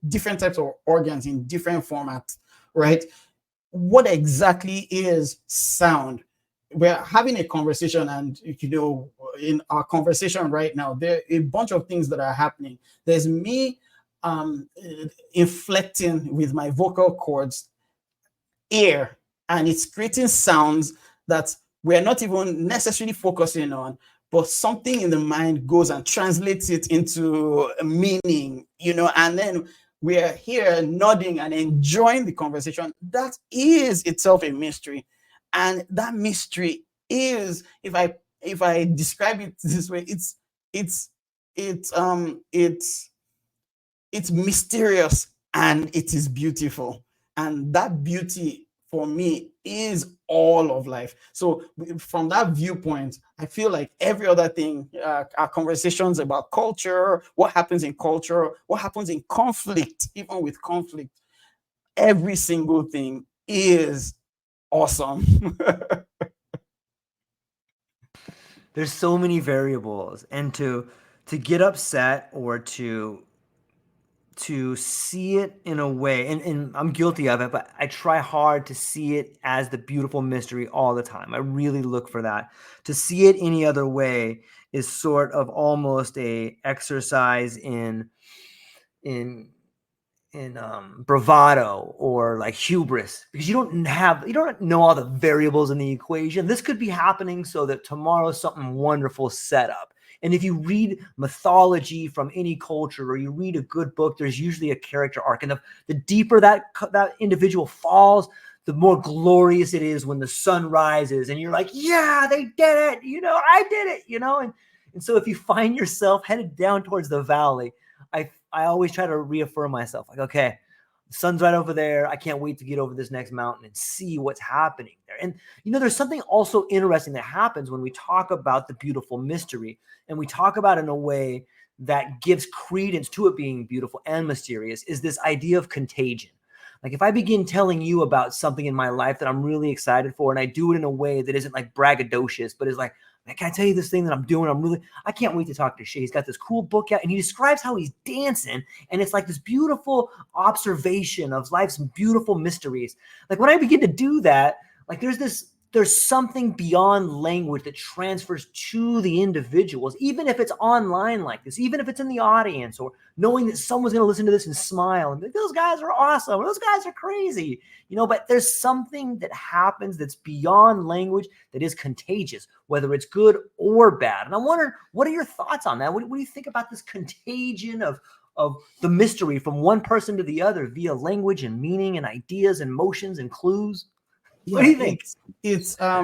different types of organs in different formats, right? What exactly is sound? We're having a conversation, and in our conversation right now, there are a bunch of things that are happening. There's me inflecting with my vocal cords air, and it's creating sounds that we're not even necessarily focusing on, but something in the mind goes and translates it into a meaning, and then we're here nodding and enjoying the conversation. That is itself a mystery. And that mystery is, if I describe it this way, it's mysterious and it is beautiful. And that beauty for me is all of life. So from that viewpoint, I feel like every other thing, our conversations about culture, what happens in culture, what happens in conflict, even with conflict, every single thing is awesome. There's so many variables, and to get upset or to see it in a way, and I'm guilty of it, but I try hard to see it as the beautiful mystery all the time. I really look for that. To see it any other way is sort of almost a exercise in bravado or like hubris, because you don't know all the variables in the equation. This could be happening so that tomorrow something wonderful set up. And if you read mythology from any culture, or you read a good book, there's usually a character arc, and the deeper that individual falls, the more glorious it is when the sun rises and you're like, yeah, they did it, I did it, and so if you find yourself headed down towards the valley, I always try to reaffirm myself, like, okay, the sun's right over there. I can't wait to get over this next mountain and see what's happening there. And, there's something also interesting that happens when we talk about the beautiful mystery, and we talk about it in a way that gives credence to it being beautiful and mysterious, is this idea of contagion. Like, if I begin telling you about something in my life that I'm really excited for, and I do it in a way that isn't like braggadocious, but is like, man, can I tell you this thing that I'm doing? I can't wait to talk to Shay. He's got this cool book out, and he describes how he's dancing, and it's like this beautiful observation of life's beautiful mysteries. Like, when I begin to do that, like there's something beyond language that transfers to the individuals, even if it's online like this, even if it's in the audience, or knowing that someone's going to listen to this and smile and be like, those guys are awesome, or those guys are crazy, but there's something that happens that's beyond language that is contagious, whether it's good or bad. And I wonder, what are your thoughts on that? What do you think about this contagion of the mystery from one person to the other via language and meaning and ideas and motions and clues? Yeah, what do you think? It's I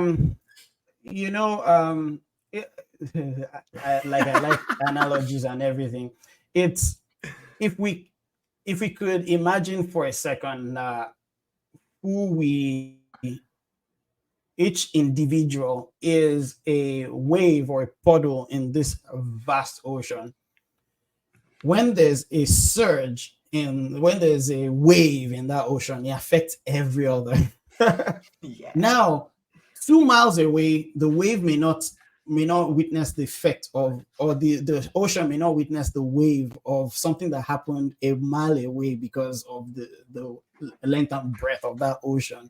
like analogies and everything. It's if we could imagine for a second each individual is a wave or a puddle in this vast ocean. When there's a surge when there's a wave in that ocean, it affects every other. Yeah. Now, 2 miles away, the wave may not witness the effect of, or the ocean may not witness the wave of something that happened a mile away because of the length and breadth of that ocean.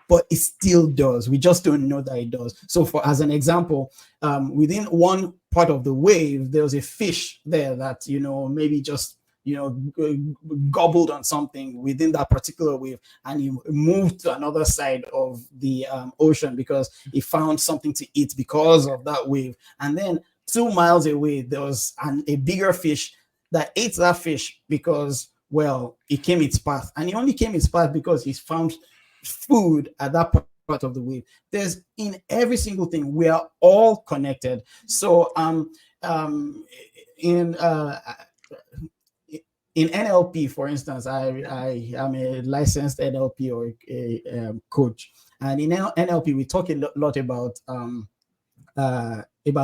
But it still does. We just don't know that it does. So, as an example, within one part of the wave, there was a fish there that maybe just gobbled on something within that particular wave, and he moved to another side of the ocean because he found something to eat because of that wave. And then 2 miles away, there was a bigger fish that ate that fish because, well, it came its path, and he only came its path because he found food at that part of the wave. There's, in every single thing, we are all connected. So in NLP, for instance, I am a licensed NLP or a coach, and in NLP we talk a lot about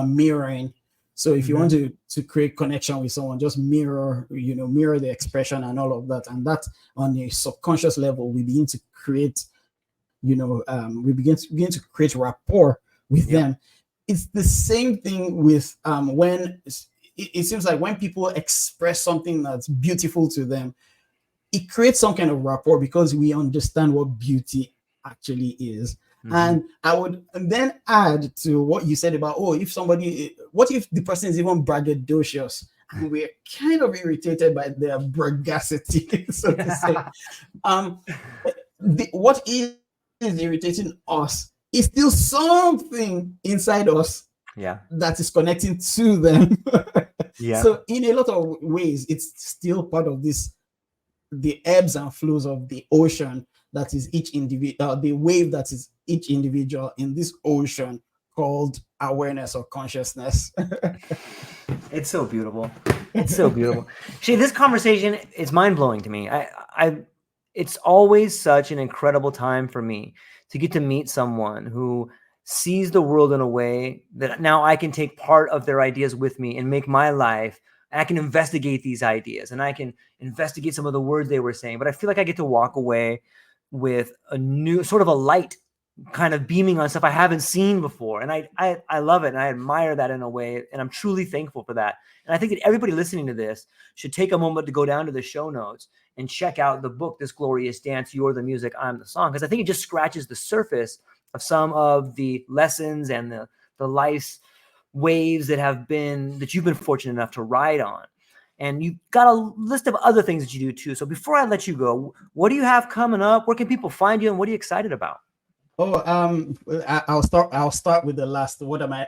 mirroring. So if you want to create connection with someone, just mirror the expression and all of that, and that on a subconscious level we begin to create, we begin to create rapport with them. It's the same thing with when. It seems like when people express something that's beautiful to them, it creates some kind of rapport because we understand what beauty actually is. Mm-hmm. And I would then add to what you said about, what if the person is even braggadocious and we're kind of irritated by their bragacity, so to say. What is irritating us it's still something inside us Yeah. that is connecting to them. Yeah. So in a lot of ways, it's still part of this, the ebbs and flows of the ocean that is each individual, the wave that is each individual in this ocean called awareness or consciousness. It's so beautiful. It's so beautiful. Shay, this conversation is mind blowing to me. It's always such an incredible time for me to get to meet someone who sees the world in a way that now I can take part of their ideas with me and make my life. And I can investigate these ideas and I can investigate some of the words they were saying. But I feel like I get to walk away with a new sort of a light kind of beaming on stuff I haven't seen before. And I love it. And I admire that in a way. And I'm truly thankful for that. And I think that everybody listening to this should take a moment to go down to the show notes and check out the book, This Glorious Dance, You're the Music, I'm the Song. Because I think it just scratches the surface of some of the lessons and the life's waves that you've been fortunate enough to ride on. And you've got a list of other things that you do too. So before I let you go, what do you have coming up? Where can people find you and what are you excited about? Oh, I'll start with the last. What am I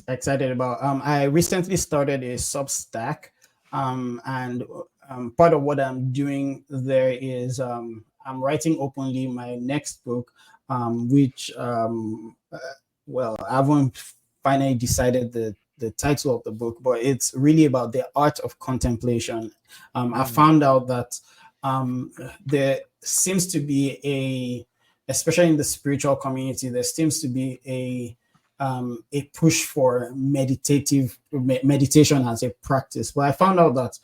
excited about? I recently started a Substack, and part of what I'm doing there is I'm writing openly my next book, which well, I haven't finally decided the title of the book, but it's really about the art of contemplation. I found out that there seems to be especially in the spiritual community, there seems to be a push for meditation as a practice. But I found out that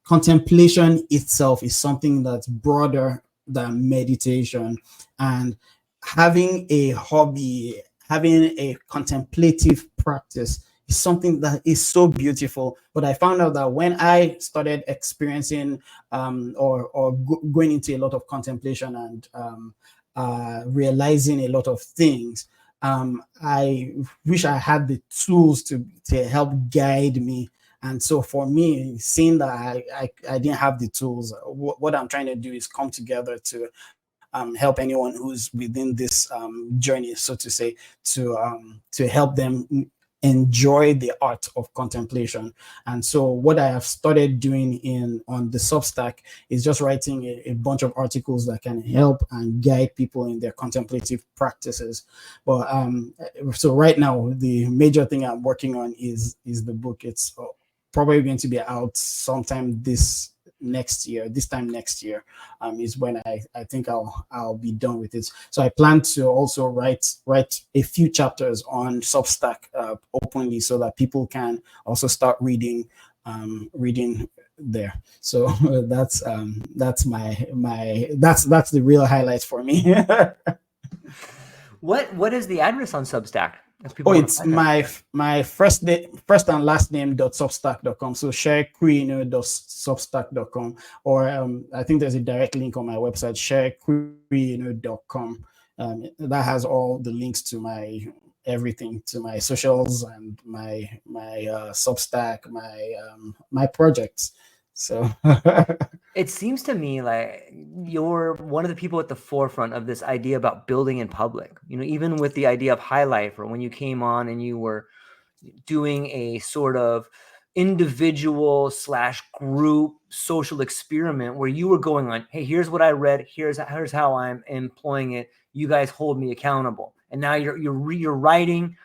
contemplation itself is something that's broader than meditation, and having a hobby, having a contemplative practice is something that is so beautiful. But I found out that when I started experiencing going into a lot of contemplation and realizing a lot of things, I wish I had the tools to help guide me. And so for me, seeing that I didn't have the tools, what I'm trying to do is come together to help anyone who's within this journey, so to say, to help them enjoy the art of contemplation. And so what I have started doing on the Substack is just writing a bunch of articles that can help and guide people in their contemplative practices. But so right now, the major thing I'm working on is the book. It's probably going to be out sometime this time next year is when I think I'll be done with it. So I plan to also write a few chapters on Substack openly, so that people can also start reading there. So that's the real highlight for me. What is the address on Substack? It's my first and last name .substack.com. So sharequino.substack.com, or I think there's a direct link on my website, sharequino.com. That has all the links to my everything, to my socials and my Substack, my projects. So it seems to me like you're one of the people at the forefront of this idea about building in public. Even with the idea of High Life, or when you came on and you were doing a sort of individual / group social experiment where you were going on, hey, here's what I read, here's how I'm employing it. You guys hold me accountable. And now you're writing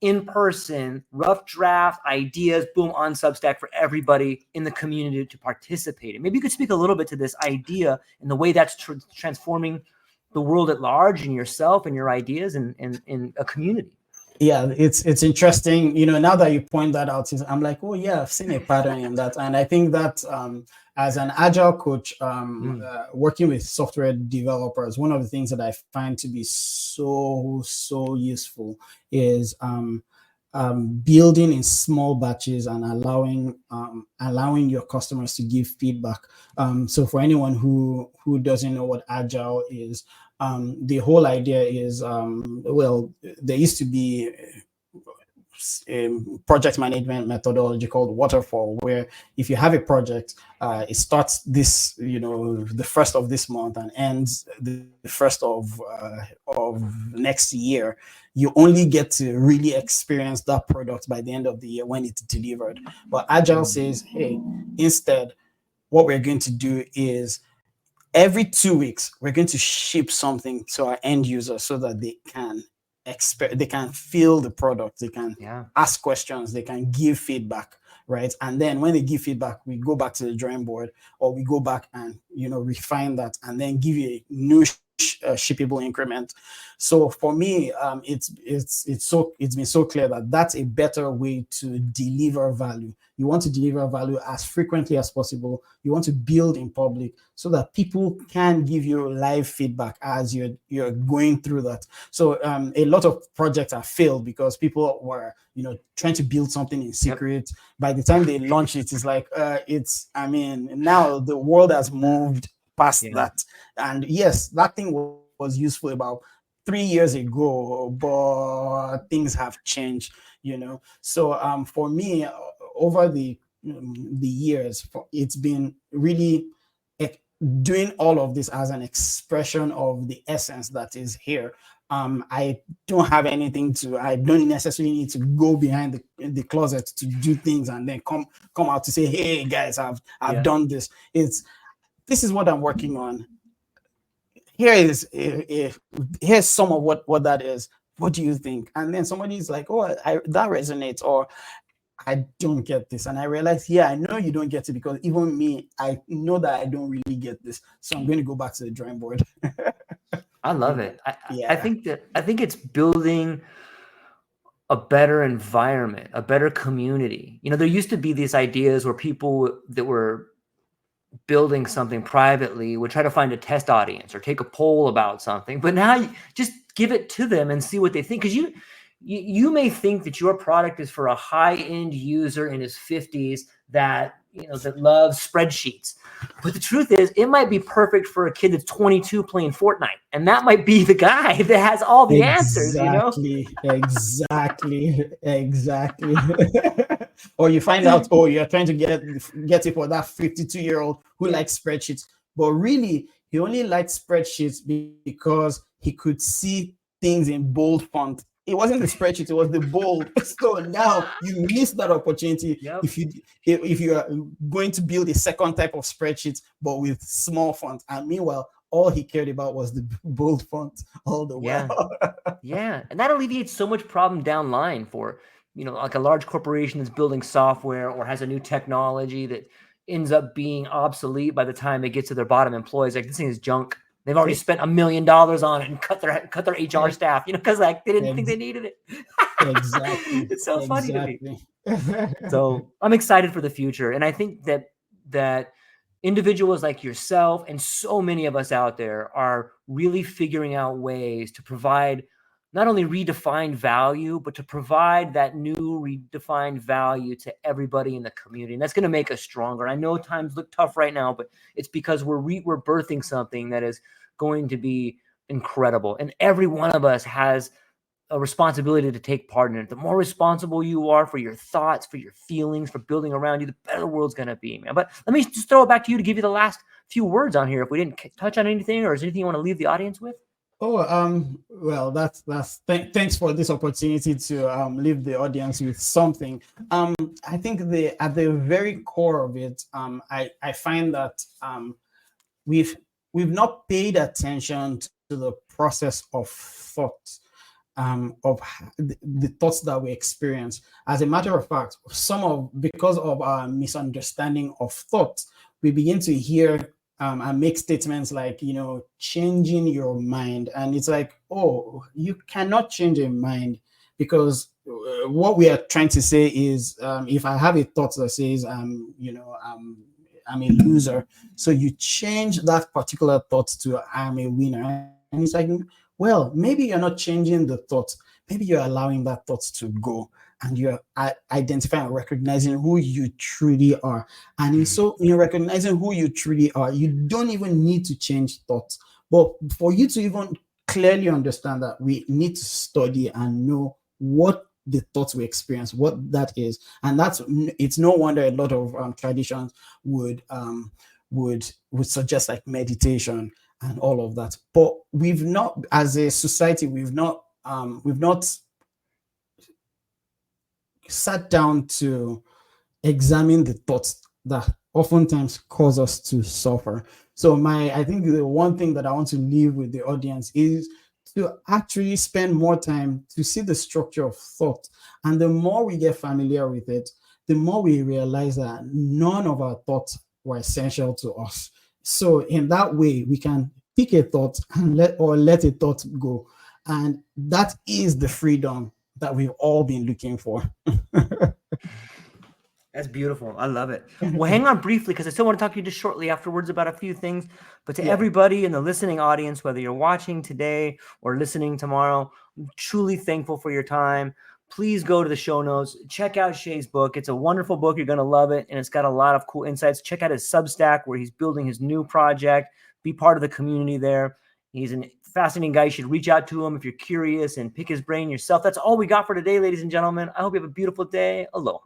in person, rough draft ideas, boom, on Substack for everybody in the community to participate in. Maybe you could speak a little bit to this idea and the way that's transforming the world at large and yourself and your ideas in a community. Yeah, it's interesting. Now that you point that out, I'm like, oh yeah, I've seen a pattern in that. And I think that as an agile coach, working with software developers, one of the things that I find to be so useful is building in small batches and allowing your customers to give feedback. So for anyone who doesn't know what agile is, the whole idea is, well, there used to be project management methodology called waterfall, where if you have a project, it starts this, the first of this month and ends the first of next year. You only get to really experience that product by the end of the year when it's delivered. But Agile says, hey, instead, what we're going to do is every 2 weeks, we're going to ship something to our end user so that they can they can feel the product, they can ask questions, they can give feedback, right? And then when they give feedback, we go back to the drawing board, or we go back and refine that, and then give you a new shippable increment. So for me, it's been so clear that that's a better way to deliver value. You want to deliver value as frequently as possible. You want to build in public so that people can give you live feedback as you're going through that. So a lot of projects have failed because people were trying to build something in secret. Yep. By the time they launch it, it's like now the world has moved past that. And yes, that thing was useful about 3 years ago, but things have changed, So for me, over the years, it's been really doing all of this as an expression of the essence that is here. I don't have anything I don't necessarily need to go behind the closet to do things and then come out to say, hey guys, I've done this. This is what I'm working on. Here's some of what that is. What do you think? And then somebody's like, oh, that resonates, or I don't get this. And I realized, I know you don't get it, because even me, I know that I don't really get this. So I'm going to go back to the drawing board. I love it. I think it's building a better environment, a better community. There used to be these ideas where people that were building something privately would try to find a test audience or take a poll about something, but now you just give it to them and see what they think. Because you may think that your product is for a high-end user in his 50s that that loves spreadsheets, but the truth is it might be perfect for a kid that's 22 playing Fortnite, and that might be the guy that has all the answers. Exactly. Or you find out, you're trying to get it for that 52-year-old who likes spreadsheets, but really he only likes spreadsheets because he could see things in bold font. It wasn't the spreadsheet, it was the bold. So now you miss that opportunity. If you are going to build a second type of spreadsheet, but with small font. And meanwhile, all he cared about was the bold font all the while. And that alleviates so much problem down line for, like a large corporation that's building software or has a new technology that ends up being obsolete by the time it gets to their bottom employees. Like, this thing is junk. They've already spent $1 million on it and cut their HR staff, because they didn't think they needed it. Exactly. It's so funny to me. So I'm excited for the future. And I think that individuals like yourself and so many of us out there are really figuring out ways to provide not only redefined value, but to provide that new redefined value to everybody in the community. And that's going to make us stronger. I know times look tough right now, but it's because we're birthing something that is going to be incredible. And every one of us has a responsibility to take part in it. The more responsible you are for your thoughts, for your feelings, for building around you, the better the world's going to be, man. But let me just throw it back to you to give you the last few words on here. If we didn't touch on anything, or is there anything you want to leave the audience with? Well, thanks for this opportunity to leave the audience with something. I think at the very core of it, I find that we've not paid attention to the process of thought, of the thoughts that we experience. As a matter of fact, because of our misunderstanding of thought, we begin to hear and make statements like, changing your mind. And it's like, oh, you cannot change a mind, because what we are trying to say is, if I have a thought that says, I'm a loser, so you change that particular thought to I'm a winner. And it's like, well, maybe you're not changing the thought. Maybe you're allowing that thought to go, and you're identifying and recognizing who you truly are. And so in recognizing who you truly are, you don't even need to change thoughts. But for you to even clearly understand that, we need to study and know what the thoughts we experience, what that is. And it's no wonder a lot of traditions would suggest like meditation and all of that. But we've not, as a society, we've not sat down to examine the thoughts that oftentimes cause us to suffer. So I think the one thing that I want to leave with the audience is to actually spend more time to see the structure of thought. And the more we get familiar with it, the more we realize that none of our thoughts were essential to us. So in that way, we can pick a thought and let a thought go. And that is the freedom that we've all been looking for. That's beautiful. I love it. Well, hang on briefly because I still want to talk to you just shortly afterwards about a few things. But to everybody in the listening audience, whether you're watching today or listening tomorrow, I'm truly thankful for your time. Please go to the show notes. Check out Shay's book. It's a wonderful book. You're going to love it. And it's got a lot of cool insights. Check out his Substack where he's building his new project. Be part of the community there. He's a fascinating guy. You should reach out to him if you're curious and pick his brain yourself. That's all we got for today, ladies and gentlemen. I hope you have a beautiful day. Aloha.